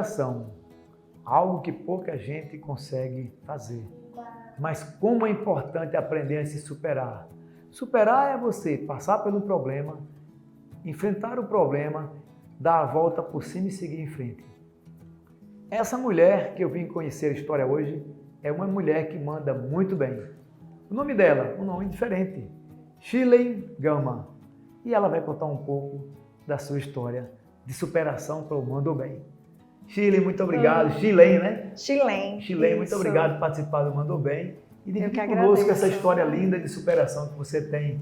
superação, algo que pouca gente consegue fazer. Mas como é importante aprender a se superar. Superar é você passar pelo problema, enfrentar o problema, dar a volta por cima e seguir em frente. Essa mulher que eu vim conhecer a história hoje é uma mulher que manda muito bem. O nome dela, um nome diferente, Shirley Gama. E ela vai contar um pouco da sua história de superação pelo Mando Bem. Shirley, muito obrigado. Shirley, né? Shirley, muito obrigado por participar do Mando Bem e dividir conosco agradeço. essa história linda de superação que você tem.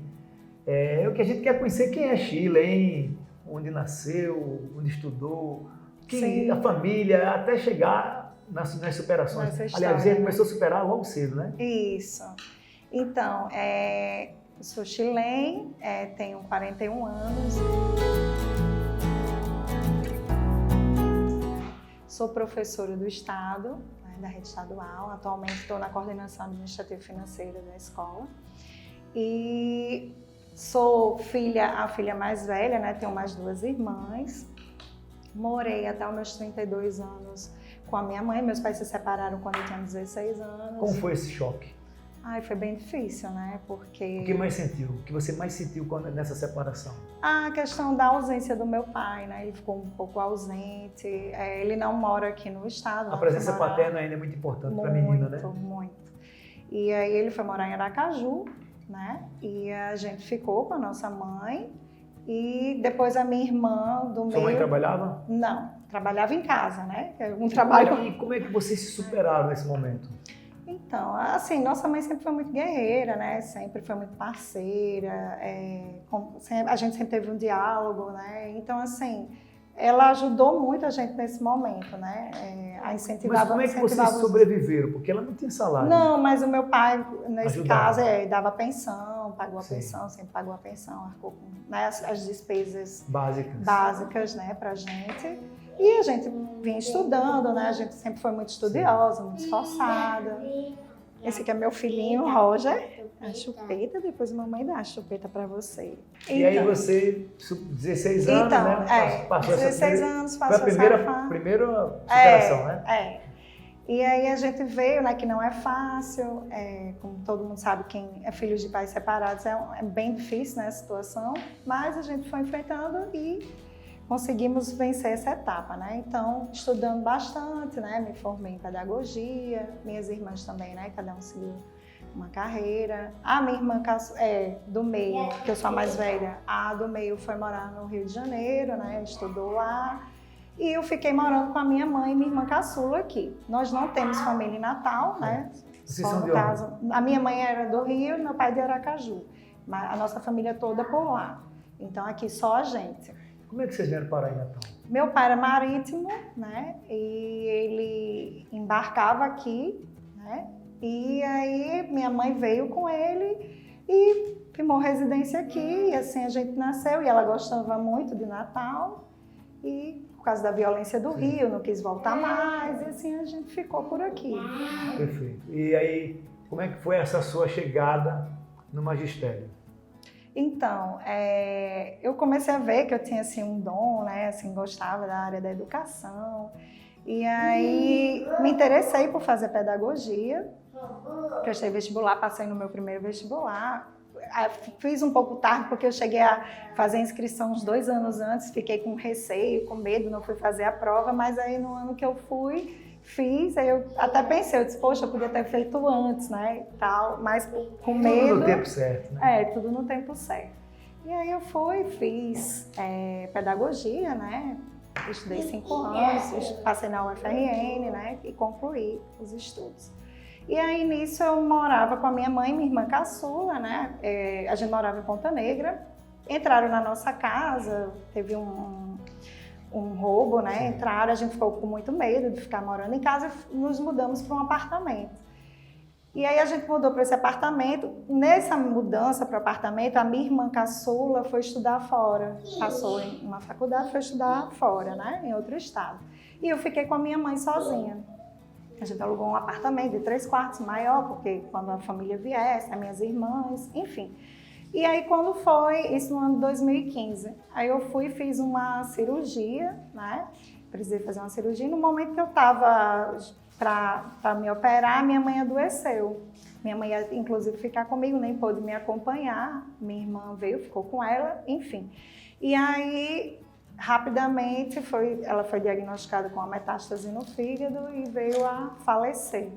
O que a gente quer conhecer quem é Shirley, onde nasceu, onde estudou, a família, até chegar nas superações. Aliás, você começou a superar logo cedo, né? Isso. Então, eu sou Shirley, tenho 41 anos. Sou professora do Estado, da rede estadual. Atualmente estou na coordenação administrativa e financeira da escola. E sou a filha mais velha, né? Tenho mais 2 irmãs. Morei até os meus 32 anos com a minha mãe. Meus pais se separaram quando eu tinha 16 anos. Como foi esse choque? Foi bem difícil, né? Porque... O que mais sentiu? O que você mais sentiu nessa separação? A questão da ausência do meu pai, né? Ele ficou um pouco ausente. Ele não mora aqui no estado. A presença paterna ainda é muito importante para a menina, né? Muito. E aí ele foi morar em Aracaju, né? E a gente ficou com a nossa mãe. E depois a minha irmã do meio... Sua mãe trabalhava? Não, trabalhava em casa, né? Um trabalho... Como é que vocês se superaram nesse momento? Então, assim, nossa mãe sempre foi muito guerreira, né? Sempre foi muito parceira, a gente sempre teve um diálogo, né? Então, assim, ela ajudou muito a gente nesse momento, né? A incentivar. Mas como é que vocês sobreviveram? Porque ela não tinha salário. Não, mas o meu pai, nesse Ajudava. caso, dava pensão, pagou a pensão, sempre pagou a pensão, arcou com, né, as despesas básicas, né, pra gente. E a gente vinha estudando, né? A gente sempre foi muito estudiosa, muito esforçada. Esse aqui é meu filhinho, Roger. A chupeta, depois a mamãe dá a chupeta pra você. E aí você, 16 anos, né? Passou 16 anos, passou essa primeira superação, né? E aí a gente veio, né, que não é fácil, como todo mundo sabe, quem é filho de pais separados, é bem difícil, né, a situação, mas a gente foi enfrentando e conseguimos vencer essa etapa, né? Então, estudando bastante, né? Me formei em pedagogia, minhas irmãs também, né? Cada um seguiu uma carreira. A minha irmã do meio, que eu sou a mais velha, a do meio foi morar no Rio de Janeiro, né? Estudou lá. E eu fiquei morando com a minha mãe e minha irmã caçula aqui. Nós não temos família em Natal, né? Vocês são de onde? A minha mãe era do Rio e meu pai de Aracaju. Mas a nossa família toda por lá. Então, aqui só a gente. Como é que vocês vieram parar em Natal? Meu pai era marítimo, né? E ele embarcava aqui, né? E aí minha mãe veio com ele e firmou residência aqui. E assim a gente nasceu. E ela gostava muito de Natal. E por causa da violência do Rio, não quis voltar mais. E assim a gente ficou por aqui. Perfeito. E aí, como é que foi essa sua chegada no magistério? Então, eu comecei a ver que eu tinha assim, um dom, né? Assim, gostava da área da educação. E aí me interessei por fazer pedagogia. Prestei vestibular, passei no meu primeiro vestibular. Fiz um pouco tarde, porque eu cheguei a fazer a inscrição uns 2 anos antes. Fiquei com receio, com medo, não fui fazer a prova. Mas aí no ano que eu fiz, aí eu até pensei, eu disse, poxa, eu podia ter feito antes, né, e tal, mas com medo... Tudo no tempo certo, né? Tudo no tempo certo. E aí eu fiz pedagogia, né, estudei 5 anos, passei na UFRN, né, e concluí os estudos. E aí nisso eu morava com a minha mãe e minha irmã caçula, né, a gente morava em Ponta Negra, entraram na nossa casa, teve um roubo, né? Entraram, a gente ficou com muito medo de ficar morando em casa e nos mudamos para um apartamento. E aí a gente mudou para esse apartamento. Nessa mudança para o apartamento, a minha irmã caçula foi estudar fora. Passou em uma faculdade, foi estudar fora, né? Em outro estado. E eu fiquei com a minha mãe sozinha. A gente alugou um apartamento de 3 quartos maior, porque quando a família viesse, as minhas irmãs, enfim. E aí quando foi, isso no ano de 2015, aí eu fiz uma cirurgia, né? precisei fazer uma cirurgia. No momento que eu estava para me operar, minha mãe adoeceu. Minha mãe ia, inclusive, ficar comigo, nem pôde me acompanhar. Minha irmã veio, ficou com ela, enfim. E aí, rapidamente, ela foi diagnosticada com uma metástase no fígado e veio a falecer.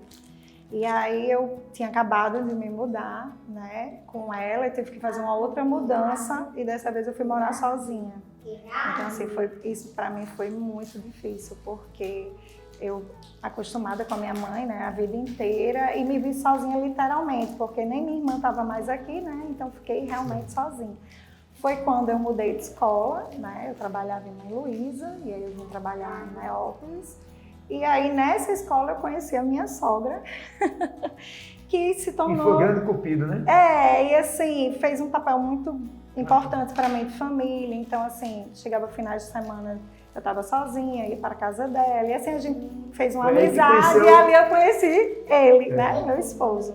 E aí eu tinha acabado de me mudar, né, com ela, e tive que fazer uma outra mudança, e dessa vez eu fui morar sozinha. Então, assim, isso para mim foi muito difícil, porque eu, acostumada com a minha mãe, né, a vida inteira, e me vi sozinha literalmente, porque nem minha irmã estava mais aqui, né, então fiquei realmente sozinha. Foi quando eu mudei de escola, né, eu trabalhava em Mãe Luísa, e aí eu vim trabalhar em Neópolis. E aí, nessa escola, eu conheci a minha sogra, que se tornou... E foi grande cupido, né? E assim, fez um papel muito importante para mim de família. Então, assim, chegava finais de semana, eu estava sozinha, ia para a casa dela. E assim, a gente fez uma amizade e ali eu conheci ele, né, meu esposo.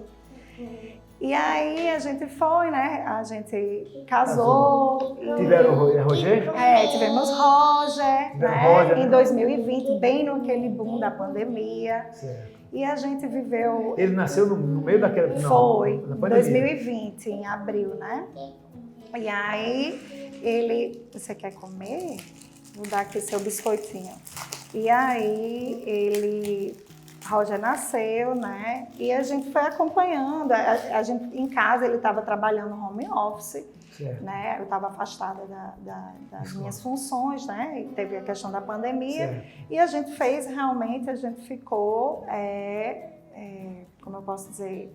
E aí a gente foi, né? A gente casou. Tiveram Roger? Tivemos Roger, né? Roger, em 2020, bem naquele boom da pandemia. Certo. E a gente viveu... Ele nasceu no meio daquela... Foi, em 2020, em abril, né? E aí ele... Você quer comer? Vou dar aqui seu biscoitinho. E aí Roger nasceu, né? E a gente foi acompanhando. A gente, em casa, ele estava trabalhando no home office, certo, né? Eu estava afastada das minhas funções, né? E teve a questão da pandemia. Certo. E a gente a gente ficou, como eu posso dizer,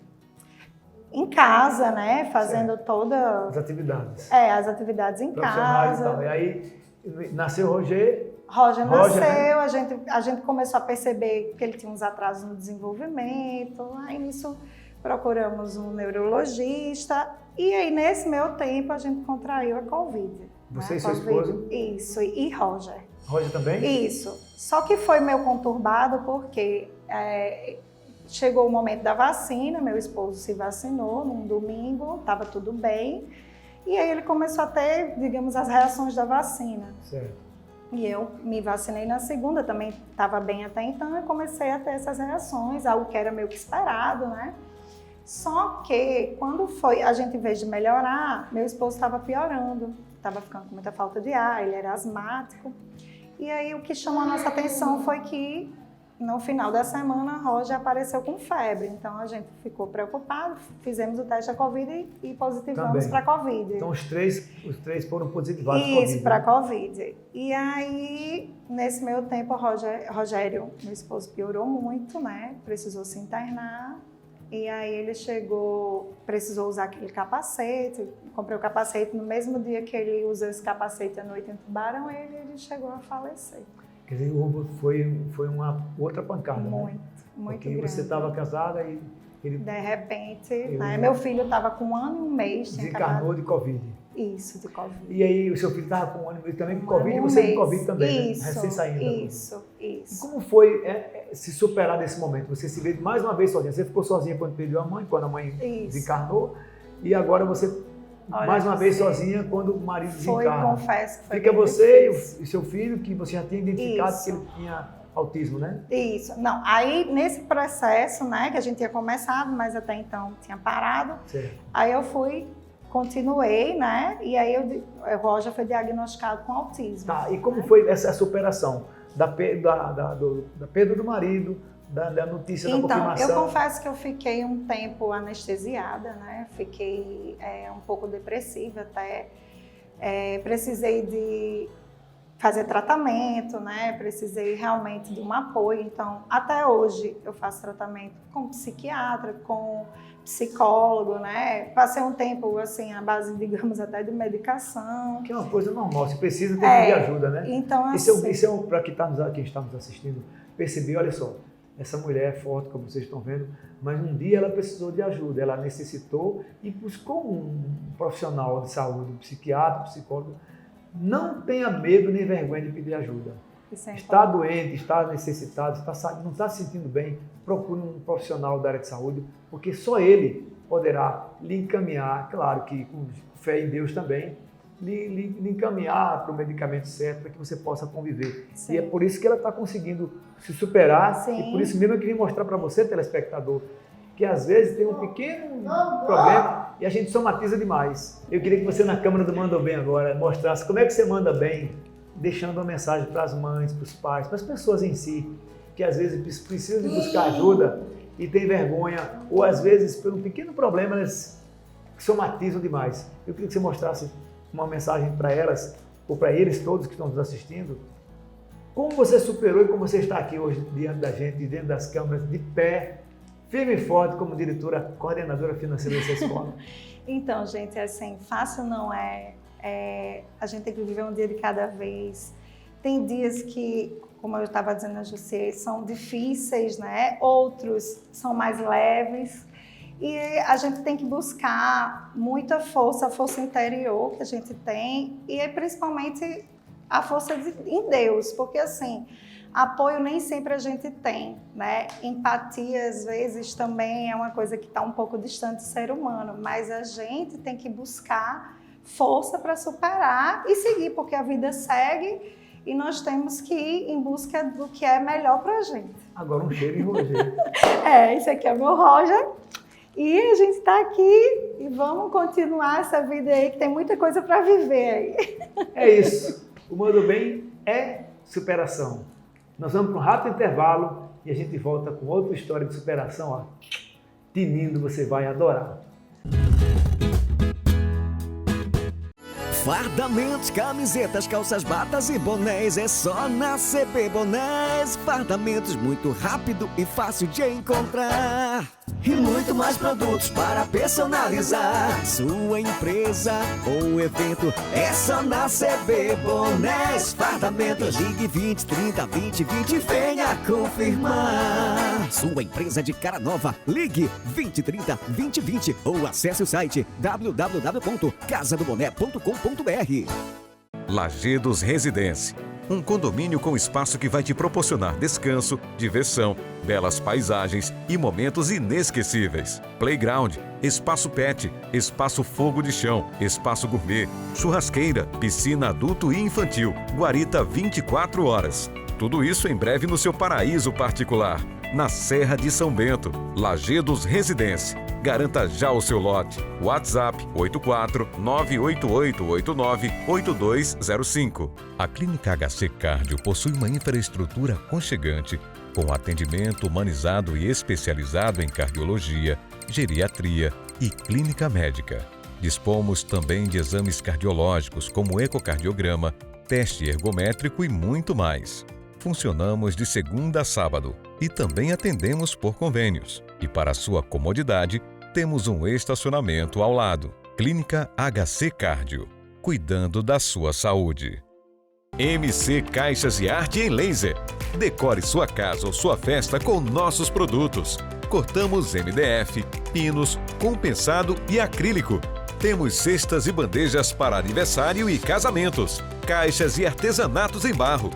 em casa, né? Fazendo certo, todas as atividades. As atividades em casa. E aí nasceu Roger nasceu, né? a gente começou a perceber que ele tinha uns atrasos no desenvolvimento, aí nisso procuramos um neurologista, e aí nesse meio tempo a gente contraiu a Covid. Você e seu esposo? Isso, e Roger. Roger também? Isso, só que foi meio conturbado porque chegou o momento da vacina, meu esposo se vacinou num domingo, estava tudo bem, e aí ele começou a ter, digamos, as reações da vacina. Certo. E eu me vacinei na segunda, também estava bem até então, e comecei a ter essas reações, algo que era meio que esperado, né? Só que quando a gente, em vez de melhorar, meu esposo estava piorando, estava ficando com muita falta de ar, ele era asmático. E aí o que chamou a nossa atenção foi que no final da semana, Roger apareceu com febre. Então, a gente ficou preocupado, fizemos o teste da Covid e positivamos para a Covid. Então, os três foram positivados para a Covid. Isso, para a Covid. E aí, nesse meio tempo, Rogério, meu esposo, piorou muito, né? Precisou se internar. E aí, ele precisou usar aquele capacete. Comprei o capacete no mesmo dia que ele usou esse capacete à noite em Tubarão, ele chegou a falecer. Quer dizer, foi uma outra pancada, muito, né? Muito Porque grande. Você estava casada e ele... De repente, né? Meu filho estava com 1 ano e 1 mês. Desencarnou de Covid. Isso, de Covid. E aí o seu filho estava com 1 ano e meio também com Covid e você com Covid também, isso, né? Recém saindo. Isso. E como foi se superar nesse momento? Você se vê mais uma vez sozinha. Você ficou sozinha quando perdeu a mãe, quando a mãe desencarnou. E agora você... mais uma vez sozinha quando o marido desencarna. Confesso que foi. Fica você e seu filho, que você já tinha identificado que ele tinha autismo, né? Isso. Não, aí nesse processo, né, que a gente tinha começado, mas até então tinha parado. Certo. Aí eu continuei, né, e aí o Roger foi diagnosticado com autismo. Tá, e como foi essa superação da perda do marido, da notícia da confirmação? Então, eu confesso que eu fiquei um tempo anestesiada, né? Fiquei um pouco depressiva até. Precisei de fazer tratamento, né? Precisei realmente de um apoio. Então, até hoje eu faço tratamento com psiquiatra, com psicólogo, né? Passei um tempo, assim, à base, digamos, até de medicação. Que é uma coisa normal, você precisa ter que pedir ajuda, né? Então, assim... Isso é para quem está nos assistindo, perceber, olha só, essa mulher é forte, como vocês estão vendo, mas um dia ela precisou de ajuda, ela necessitou e buscou um profissional de saúde, um psiquiatra, um psicólogo. Não tenha medo nem vergonha de pedir ajuda. Está doente, está necessitado, não está se sentindo bem, procure um profissional da área de saúde, porque só ele poderá lhe encaminhar, claro que com fé em Deus também, lhe encaminhar para o medicamento certo para que você possa conviver. Sim. E é por isso que ela está conseguindo se superar. Sim. E por isso mesmo eu queria mostrar para você, telespectador, que às vezes tem um pequeno problema e a gente somatiza demais. Eu queria que você na câmera do Manda Bem agora mostrasse como é que você manda bem, deixando uma mensagem para as mães, para os pais, para as pessoas em si, que às vezes precisam de buscar ajuda e tem vergonha, ou às vezes por um pequeno problema elas somatizam demais. Eu queria que você mostrasse uma mensagem para elas, ou para eles todos que estão nos assistindo, como você superou e como você está aqui hoje diante da gente, dentro das câmeras, de pé, firme e forte como diretora, coordenadora financeira dessa escola. Então, gente, assim, fácil não é. A gente tem que viver um dia de cada vez. Tem dias que, como eu estava dizendo a José, são difíceis, né? Outros são mais leves. E a gente tem que buscar muita força, a força interior que a gente tem, e principalmente a força em Deus, porque assim, apoio nem sempre a gente tem, né? Empatia, às vezes, também é uma coisa que está um pouco distante do ser humano, mas a gente tem que buscar força para superar e seguir, porque a vida segue e nós temos que ir em busca do que é melhor para a gente. Agora um cheiro em Roger. Esse aqui é o meu Roger. E a gente está aqui e vamos continuar essa vida aí, que tem muita coisa para viver aí. É isso. O Manda Bem é superação. Nós vamos para um rápido intervalo e a gente volta com outra história de superação. Ó. Tinindo, você vai adorar. Fardamentos, camisetas, calças, batas e bonés é só na CB Bonés. Fardamentos muito rápido e fácil de encontrar. E muito mais produtos para personalizar sua empresa ou evento. É só na CB Bonés. Fardamentos, ligue 20 30 20 20, venha confirmar. Sua empresa de cara nova, ligue 20 30 20 20 ou acesse o site www.casadoboné.com.br. Lajedos Residência, um condomínio com espaço que vai te proporcionar descanso, diversão, belas paisagens e momentos inesquecíveis. Playground, espaço pet, espaço fogo de chão, espaço gourmet, churrasqueira, piscina adulto e infantil, guarita 24 horas. Tudo isso em breve no seu paraíso particular, na Serra de São Bento. Lajedos Residência. Garanta já o seu lote. WhatsApp 84-98889-8205. A Clínica HC Cardio possui uma infraestrutura aconchegante, com atendimento humanizado e especializado em cardiologia, geriatria e clínica médica. Dispomos também de exames cardiológicos como ecocardiograma, teste ergométrico e muito mais. Funcionamos de segunda a sábado e também atendemos por convênios. E para sua comodidade, temos um estacionamento ao lado. Clínica HC Cardio, cuidando da sua saúde. MC Caixas e Arte em Laser. Decore sua casa ou sua festa com nossos produtos. Cortamos MDF, pinos, compensado e acrílico. Temos cestas e bandejas para aniversário e casamentos. Caixas e artesanatos em barro.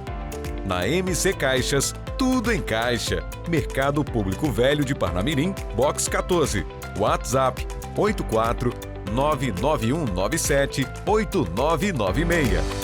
Na MC Caixas, tudo em caixa. Mercado Público Velho de Parnamirim, Box 14. WhatsApp 84 99197 8996.